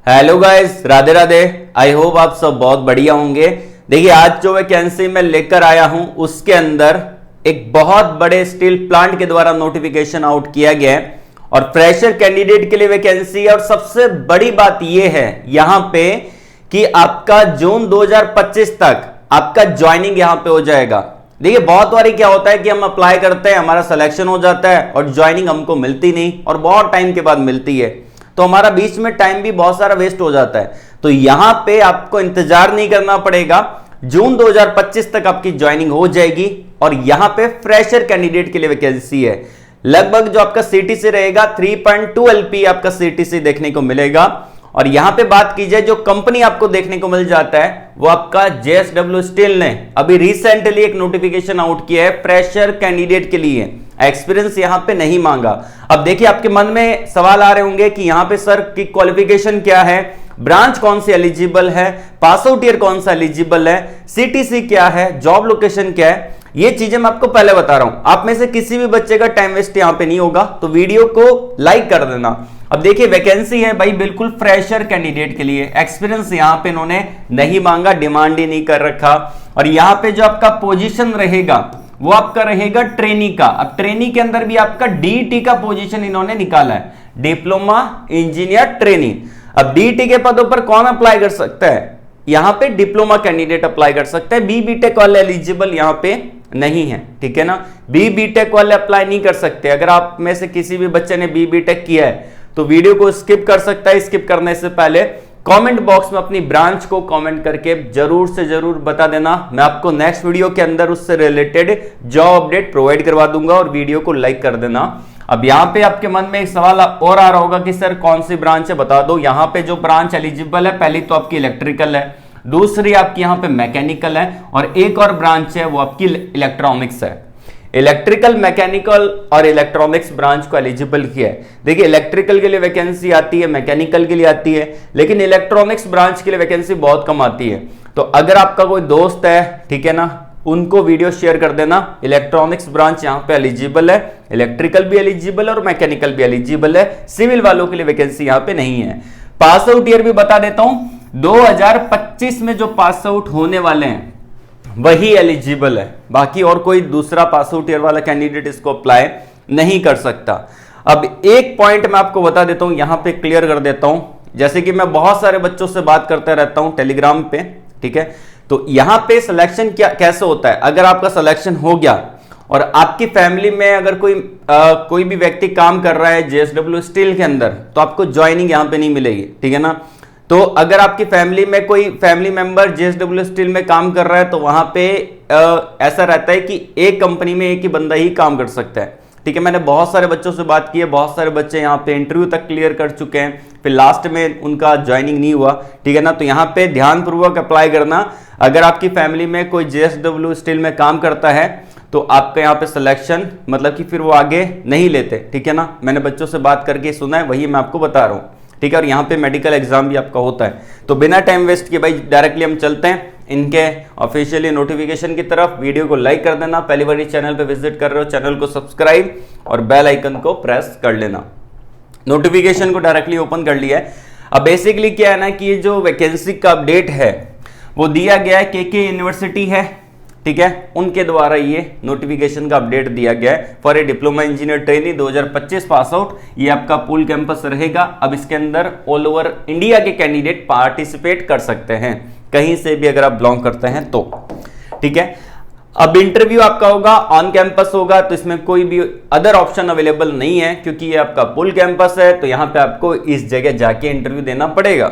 Hello guys, Radhe Radhe. I hope आप सब बहुत बढ़िया होंगे। देखिए, आज जो वैकेंसी मैं लेकर आया हूं उसके अंदर एक बहुत बड़े स्टील प्लांट के द्वारा नोटिफिकेशन आउट किया गया है और फ्रेशर कैंडिडेट के लिए वैकेंसी है। और सबसे बड़ी बात यह है यहां पे कि आपका जून 2025 तक आपका ज्वाइनिंग यहां पे हो जाएगा। देखिए, बहुत बारी क्या होता है कि हम अप्लाई करते हैं, हमारा सिलेक्शन हो जाता है और ज्वाइनिंग हमको मिलती नहीं और बहुत टाइम के बाद मिलती है, तो हमारा बीच में टाइम भी बहुत सारा वेस्ट हो जाता है। तो यहां पे आपको इंतजार नहीं करना पड़ेगा, जून 2025 तक आपकी ज्वाइनिंग हो जाएगी। और यहां पे फ्रेशर कैंडिडेट के लिए वैकेंसी है। लगभग जो आपका सीटीसी रहेगा 3.2 एलपी आपका सीटीसी देखने को मिलेगा। और यहां पे बात की जाए, जो कंपनी आपको देखने को मिल जाता है वो आपका जेएसडब्ल्यू स्टील ने अभी रिसेंटली एक नोटिफिकेशन आउट किया है फ्रेशर कैंडिडेट के लिए। एक्सपीरियंस यहां पे नहीं मांगा। अब देखिए, आपके मन में सवाल आ रहे होंगे कि यहां पे सर की क्वालिफिकेशन क्या है, ब्रांच कौन सी एलिजिबल है, पास आउट ईयर कौन सा एलिजिबल है, सीटीसी क्या है, जॉब लोकेशन क्या है। ये चीजें मैं आपको पहले बता रहा हूं। आप में से किसी भी बच्चे का टाइम वेस्ट यहां पे नहीं होगा, तो वीडियो को लाइक कर देना। अब देखिए, वैकेंसी है भाई बिल्कुल फ्रेशर कैंडिडेट के लिए। एक्सपीरियंस यहां पे इन्होंने नहीं मांगा, डिमांड ही नहीं कर रखा। और यहां पे जो आपका पोजीशन रहेगा वो आपका रहेगा ट्रेनी का। अब ट्रेनी के अंदर भी आपका डीटी का पोजीशन इन्होंने निकाला है, डिप्लोमा इंजीनियर ट्रेनी। अब डीटी के पदों पर कौन अप्लाई कर सकता है? यहां पे डिप्लोमा कैंडिडेट अप्लाई कर सकता है। बी बीटेक वाले एलिजिबल यहां पे नहीं है, ठीक है ना। बी बीटेक वाले अप्लाई नहीं कर सकते। अगर आप में से किसी भी बच्चे ने बी बीटेक किया है तो वीडियो को स्किप कर सकता है। स्किप करने से पहले कमेंट बॉक्स में अपनी ब्रांच को कमेंट करके जरूर से जरूर बता देना। मैं आपको नेक्स्ट वीडियो के अंदर उससे रिलेटेड जॉब अपडेट प्रोवाइड करवा दूंगा और वीडियो को लाइक कर देना। अब यहां पे आपके मन में एक सवाल और आ रहा होगा कि सर कौन सी ब्रांच है, बता दो। यहां पे जो ब्रांच एलिजिबल है, पहली तो आपकी इलेक्ट्रिकल है, दूसरी आपकी यहां पे मैकेनिकल है और एक और ब्रांच है वो आपकी इलेक्ट्रॉनिक्स है। इलेक्ट्रिकल, मैकेनिकल और इलेक्ट्रॉनिक्स ब्रांच को एलिजिबल किया है। देखिए, इलेक्ट्रिकल के लिए वैकेंसी आती है, मैकेनिकल के लिए आती है, लेकिन इलेक्ट्रॉनिक्स ब्रांच के लिए वैकेंसी बहुत कम आती है। तो अगर आपका कोई दोस्त है, ठीक है ना, उनको वीडियो शेयर कर देना। इलेक्ट्रॉनिक्स ब्रांच यहां पे एलिजिबल है, इलेक्ट्रिकल भी एलिजिबल है और मैकेनिकल भी एलिजिबल है। सिविल वालों के लिए वैकेंसी यहां पे नहीं है। पास आउट ईयर भी बता देता हूं, 2025 में जो पास आउट होने वाले हैं वही एलिजिबल है, बाकी और कोई दूसरा पास आउट ईयर वाला कैंडिडेट इसको अप्लाई नहीं कर सकता। अब एक पॉइंट मैं आपको बता देता हूं, यहां पे क्लियर कर देता हूं। जैसे कि मैं बहुत सारे बच्चों से बात करते रहता हूं टेलीग्राम पे, ठीक है। तो यहां पे सिलेक्शन कैसे होता है? अगर आपका सिलेक्शन हो गया और आपकी फैमिली में अगर कोई भी व्यक्ति काम कर रहा है जेएसडब्ल्यू स्टील के अंदर, तो आपको ज्वाइनिंग यहां पे नहीं मिलेगी, ठीक है ना। तो अगर आपकी फैमिली में कोई फैमिली मेंबर जेएसडब्ल्यू स्टील में काम कर रहा है तो वहां पे ऐसा रहता है कि एक कंपनी में एक ही बंदा ही काम कर सकता है, ठीक है। मैंने बहुत सारे बच्चों से बात की है, बहुत सारे बच्चे यहाँ पे इंटरव्यू तक क्लियर कर चुके हैं, फिर लास्ट में उनका ज्वाइनिंग नहीं हुआ, ठीक है ना। तो यहाँ पे ध्यानपूर्वक अप्लाई करना। अगर आपकी फैमिली में कोई जेएसडब्ल्यू स्टील में काम करता है तो आपका यहाँ पे सिलेक्शन मतलब कि फिर वो आगे नहीं लेते, ठीक है ना। मैंने बच्चों से बात करके सुना है, वही मैं आपको बता रहा हूँ, ठीक है। और यहाँ पे मेडिकल एग्जाम भी आपका होता है। तो बिना टाइम वेस्ट किए भाई डायरेक्टली हम चलते हैं इनके ऑफिशियली नोटिफिकेशन की तरफ। वीडियो को लाइक कर देना, पहली बार चैनल पे विजिट कर रहे हो चैनल को सब्सक्राइब और बेल आइकन को प्रेस कर लेना। नोटिफिकेशन को डायरेक्टली ओपन कर लिया है। अब बेसिकली क्या है ना कि ये जो वैकेंसी का अपडेट है वो दिया गया है के यूनिवर्सिटी है, ठीक है, उनके द्वारा ये नोटिफिकेशन का अपडेट दिया गया है for a diploma engineer trainee 2025 pass out. ये आपका पूल कैंपस रहेगा। अब इसके अंदर ऑल ओवर इंडिया के कैंडिडेट पार्टिसिपेट कर सकते हैं, कहीं से भी अगर आप बिलोंग करते हैं तो, ठीक है। अब इंटरव्यू आपका होगा ऑन कैंपस होगा, तो इसमें कोई भी अदर ऑप्शन अवेलेबल नहीं है क्योंकि ये आपका पूल कैंपस है। तो यहां पे आपको इस जगह जाके इंटरव्यू देना पड़ेगा,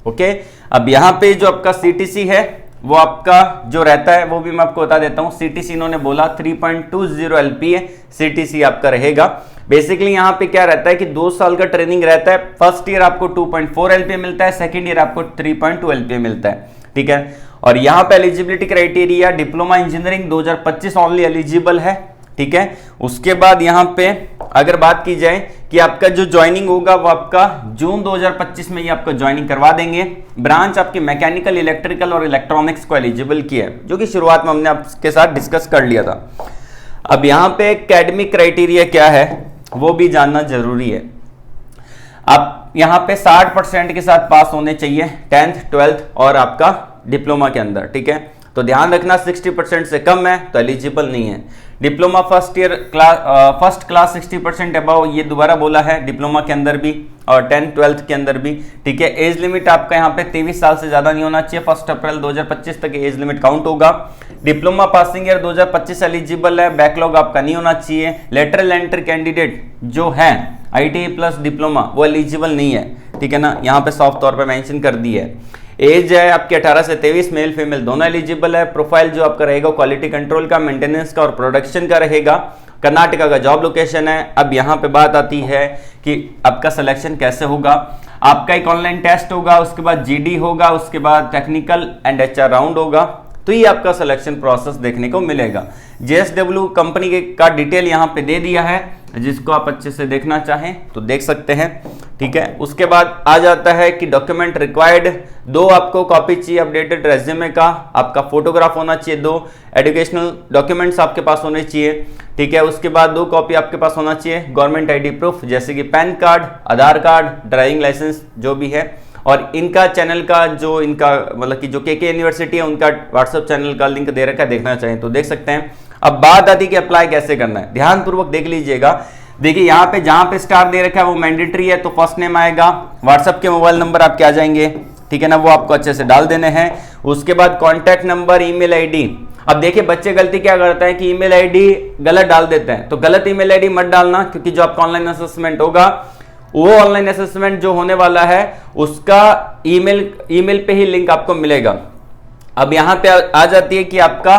ओके। अब यहां पे जो आपका सीटीसी है वो आपका जो रहता है वो भी मैं आपको बता देता हूं। सीटीसी इन्होंने बोला 3.20 एलपी है, सीटीसी आपका रहेगा। बेसिकली यहां पे क्या रहता है कि 2 साल का ट्रेनिंग रहता है। फर्स्ट ईयर आपको 2.4 एलपी मिलता है, सेकंड ईयर आपको 3.2 एलपी मिलता है, ठीक है। और यहां पे eligibility criteria diploma engineering 2025 only eligible है, ठीक है। उसके बाद यहां पे अगर बात की जाए कि आपका जो ज्वाइनिंग होगा वो आपका जून 2025 में ही आपको ज्वाइनिंग करवा देंगे। ब्रांच आपकी मैकेनिकल, इलेक्ट्रिकल और इलेक्ट्रॉनिक्स को एलिजिबल किया है, जो कि शुरुआत में हमने आपके साथ डिस्कस कर लिया था। अब यहां पे एकेडमिक क्राइटेरिया क्या है वो भी जानना जरूरी है। आप यहाँ पे 60% के साथ पास होने चाहिए 10th 12th और आपका डिप्लोमा के अंदर, ठीक है। तो ध्यान रखना 60% से कम है तो एलिजिबल नहीं है। डिप्लोमा फर्स्ट क्लास 60% अबव, ये दोबारा बोला है, डिप्लोमा के अंदर भी और 10th 12th के अंदर भी, ठीक है। एज लिमिट आपका यहाँ पे 23 साल से ज्यादा नहीं होना चाहिए। 1 अप्रैल 2025 तक एज लिमिट काउंट होगा। डिप्लोमा पासिंग ईयर 2025 एलिजिबल है। बैकलॉग आपका नहीं होना चाहिए। लेटरल एंट्री कैंडिडेट जो है ITI प्लस डिप्लोमा वो एलिजिबल नहीं है, ठीक है ना, यहाँ पे साफ तौर पे मेंशन कर दी है। एज है आपकी 18 से 23, मेल फीमेल दोनों एलिजिबल है। प्रोफाइल जो आपका रहेगा क्वालिटी कंट्रोल का, मेंटेनेंस का और प्रोडक्शन का रहेगा। कर्नाटका का जॉब लोकेशन है। अब यहाँ पे बात आती है कि आपका सिलेक्शन कैसे होगा। आपका एक ऑनलाइन टेस्ट होगा, उसके बाद GD होगा, उसके बाद टेक्निकल एंड HR राउंड होगा, तो ये आपका सिलेक्शन प्रोसेस देखने को मिलेगा। JSW कंपनी का डिटेल यहाँ पे दे दिया है, जिसको आप अच्छे से देखना चाहें तो देख सकते हैं, ठीक है। उसके बाद आ जाता है कि डॉक्यूमेंट रिक्वायर्ड, 2 आपको कॉपी चाहिए अपडेटेड रेज्यूमे का, आपका फोटोग्राफ होना चाहिए, 2 एजुकेशनल डॉक्यूमेंट्स आपके पास होने चाहिए, ठीक है। उसके बाद 2 कॉपी आपके पास होना चाहिए गवर्नमेंट ID प्रूफ, जैसे कि पैन कार्ड, आधार कार्ड, ड्राइविंग लाइसेंस जो भी है। और इनका चैनल का जो इनका मतलब कि जो KK यूनिवर्सिटी है उनका व्हाट्सएप चैनल का लिंक दे रखा है, देखना चाहें तो देख सकते हैं। अब बात आती है कि अप्लाई कैसे करना है, ध्यानपूर्वक देख लीजिएगा। देखिए यहाँ पे जहां पे स्टार दे रखा है वो मैंडेटरी है, तो फर्स्ट नेम आएगा, व्हाट्सएप के मोबाइल नंबर आपके आ जाएंगे, ठीक है ना, वो आपको अच्छे से डाल देने हैं। उसके बाद कॉन्टैक्ट नंबर, ईमेल ID। अब देखिए बच्चे गलती क्या करते हैं कि ईमेल ID गलत डाल देते हैं, तो गलत ईमेल ID मत डालना, क्योंकि जो आपका ऑनलाइन असेसमेंट होगा वो ऑनलाइन असेसमेंट जो होने वाला है उसका ईमेल पे ही लिंक आपको मिलेगा। अब यहाँ पे आ जाती है कि आपका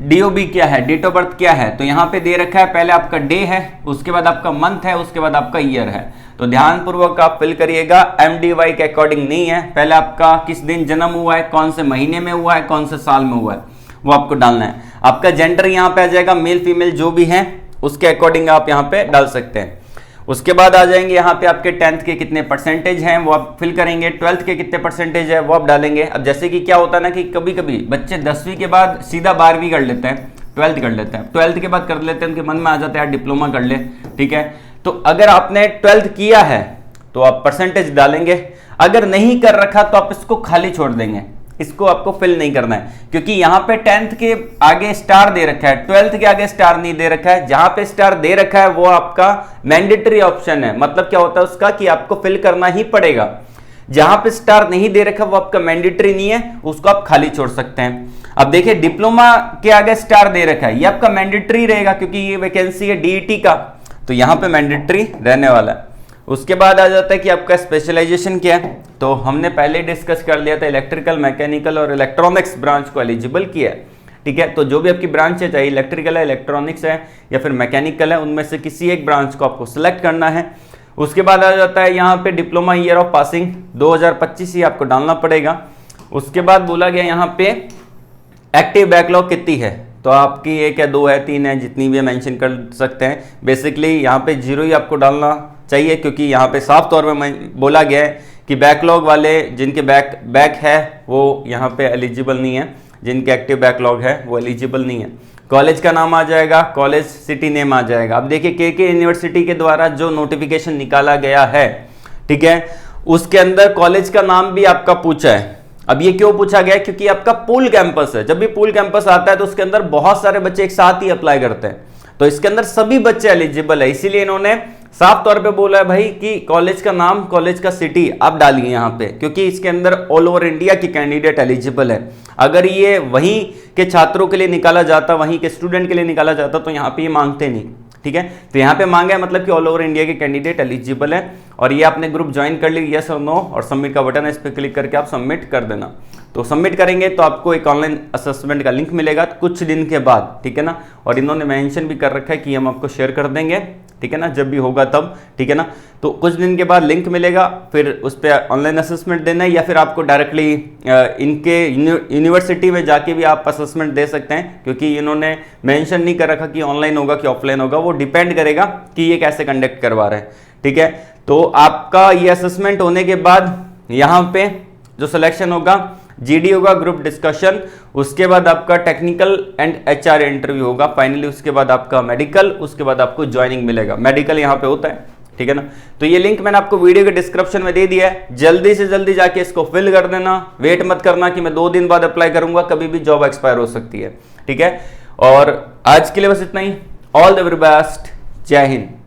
DOB क्या है, डेट ऑफ बर्थ क्या है, तो यहाँ पे दे रखा है पहले आपका डे है, उसके बाद आपका मंथ है, उसके बाद आपका ईयर है। तो ध्यानपूर्वक आप फिल करिएगा, MDY के अकॉर्डिंग नहीं है, पहले आपका किस दिन जन्म हुआ है, कौन से महीने में हुआ है, कौन से साल में हुआ है, वो आपको डालना है। आपका जेंडर यहाँ पे आ जाएगा, मेल फीमेल जो भी है उसके अकॉर्डिंग आप यहाँ पे डाल सकते हैं। उसके बाद आ जाएंगे यहाँ पे आपके 10th के कितने परसेंटेज हैं वो आप फिल करेंगे, 12th के कितने परसेंटेज है वो आप डालेंगे। अब जैसे कि क्या होता है ना कि कभी कभी बच्चे 10वीं के बाद सीधा 12वीं कर लेते हैं, 12th कर लेते हैं, 12th के बाद कर लेते हैं, उनके मन में आ जाता है यार डिप्लोमा कर ले, ठीक है। तो अगर आपने 12th किया है तो आप परसेंटेज डालेंगे, अगर नहीं कर रखा तो आप इसको खाली छोड़ देंगे, इसको आपको फिल नहीं करना है, क्योंकि यहाँ पे 10th के आगे स्टार दे रखा है, 12th के आगे स्टार नहीं दे रखा है। जहां पे स्टार दे रखा है वो आपका मैंडेटरी ऑप्शन है, मतलब क्या होता है उसका कि आपको फिल करना ही पड़ेगा। जहां पे स्टार नहीं दे रखा वो आपका मैंडेटरी नहीं है, उसको आप खाली छोड़ सकते हैं। अब देखिए डिप्लोमा के आगे स्टार दे रखा है, ये आपका मैंडेटरी रहेगा क्योंकि ये वैकेंसी है DET का, तो यहाँ पे मैंडेटरी रहने वाला है। उसके बाद आ जाता है कि आपका स्पेशलाइजेशन क्या है, तो हमने पहले डिस्कस कर लिया था, इलेक्ट्रिकल, मैकेनिकल और इलेक्ट्रॉनिक्स ब्रांच को एलिजिबल किया है, ठीक है। तो जो भी आपकी ब्रांच है, चाहे इलेक्ट्रिकल है, इलेक्ट्रॉनिक्स है या फिर मैकेनिकल है, उनमें से किसी एक ब्रांच को आपको सिलेक्ट करना है। उसके बाद आ जाता है यहाँ पे डिप्लोमा ईयर ऑफ पासिंग 2025 ही आपको डालना पड़ेगा। उसके बाद बोला गया यहाँ पे एक्टिव बैकलॉग कितनी है, तो आपकी 1 है, 2 है, 3 है, जितनी भी मेंशन कर सकते हैं। बेसिकली यहाँ पे 0 ही आपको डालना चाहिए, क्योंकि यहाँ पे साफ तौर पे बोला गया है कि बैकलॉग वाले जिनके बैक है वो यहाँ पे एलिजिबल नहीं है, जिनके एक्टिव बैकलॉग है वो एलिजिबल नहीं है। कॉलेज का नाम आ जाएगा, कॉलेज सिटी नेम आ जाएगा। अब देखिए KK यूनिवर्सिटी के द्वारा जो नोटिफिकेशन निकाला गया है, ठीक है, उसके अंदर कॉलेज का नाम भी आपका पूछा है। अब ये क्यों पूछा गया, क्योंकि आपका पूल कैंपस है। जब भी पूल कैंपस आता है तो उसके अंदर बहुत सारे बच्चे एक साथ ही अप्लाई करते हैं, तो इसके अंदर सभी बच्चे एलिजिबल है, इसीलिए इन्होंने साफ तौर पे बोला है भाई कि कॉलेज का नाम, कॉलेज का सिटी आप डालिए यहाँ पे, क्योंकि इसके अंदर ऑल ओवर इंडिया की कैंडिडेट एलिजिबल है। अगर ये वहीं के छात्रों के लिए निकाला जाता, वहीं के स्टूडेंट के लिए निकाला जाता, तो यहाँ पे ये मांगते नहीं, ठीक है। तो यहाँ पे मांगा है मतलब कि ऑल ओवर इंडिया के कैंडिडेट एलिजिबल है। और ये आपने ग्रुप ज्वाइन कर ली, यस और नो, और सबमिट का बटन है, इस पर क्लिक करके आप सबमिट कर देना। तो सबमिट करेंगे तो आपको एक ऑनलाइन असेसमेंट का लिंक मिलेगा कुछ दिन के बाद, ठीक है ना। और इन्होंने मेंशन भी कर रखा है कि हम आपको शेयर कर देंगे, ठीक है ना, जब भी होगा तब, ठीक है ना। तो कुछ दिन के बाद लिंक मिलेगा, फिर उस पर ऑनलाइन असेसमेंट देना है, या फिर आपको डायरेक्टली इनके यूनिवर्सिटी में जाके भी आप असेसमेंट दे सकते हैं, क्योंकि इन्होंने मेंशन नहीं कर रखा कि ऑनलाइन होगा कि ऑफलाइन होगा, वो डिपेंड करेगा कि ये कैसे कंडक्ट करवा रहे हैं, ठीक है। तो आपका ये असेसमेंट होने के बाद यहाँ पे जो सिलेक्शन होगा, GD होगा, ग्रुप डिस्कशन, उसके बाद आपका टेक्निकल एंड HR इंटरव्यू होगा फाइनली, उसके बाद आपका मेडिकल, उसके बाद आपको ज्वाइनिंग मिलेगा। मेडिकल यहाँ पे होता है, ठीक है ना। तो ये लिंक मैंने आपको वीडियो के डिस्क्रिप्शन में दे दिया है, जल्दी से जल्दी जाके इसको फिल कर देना। वेट मत करना कि मैं 2 दिन बाद अप्लाई करूंगा, कभी भी जॉब एक्सपायर हो सकती है, ठीक है। और आज के लिए बस इतना ही। ऑल द वेरी बेस्ट, जय हिंद।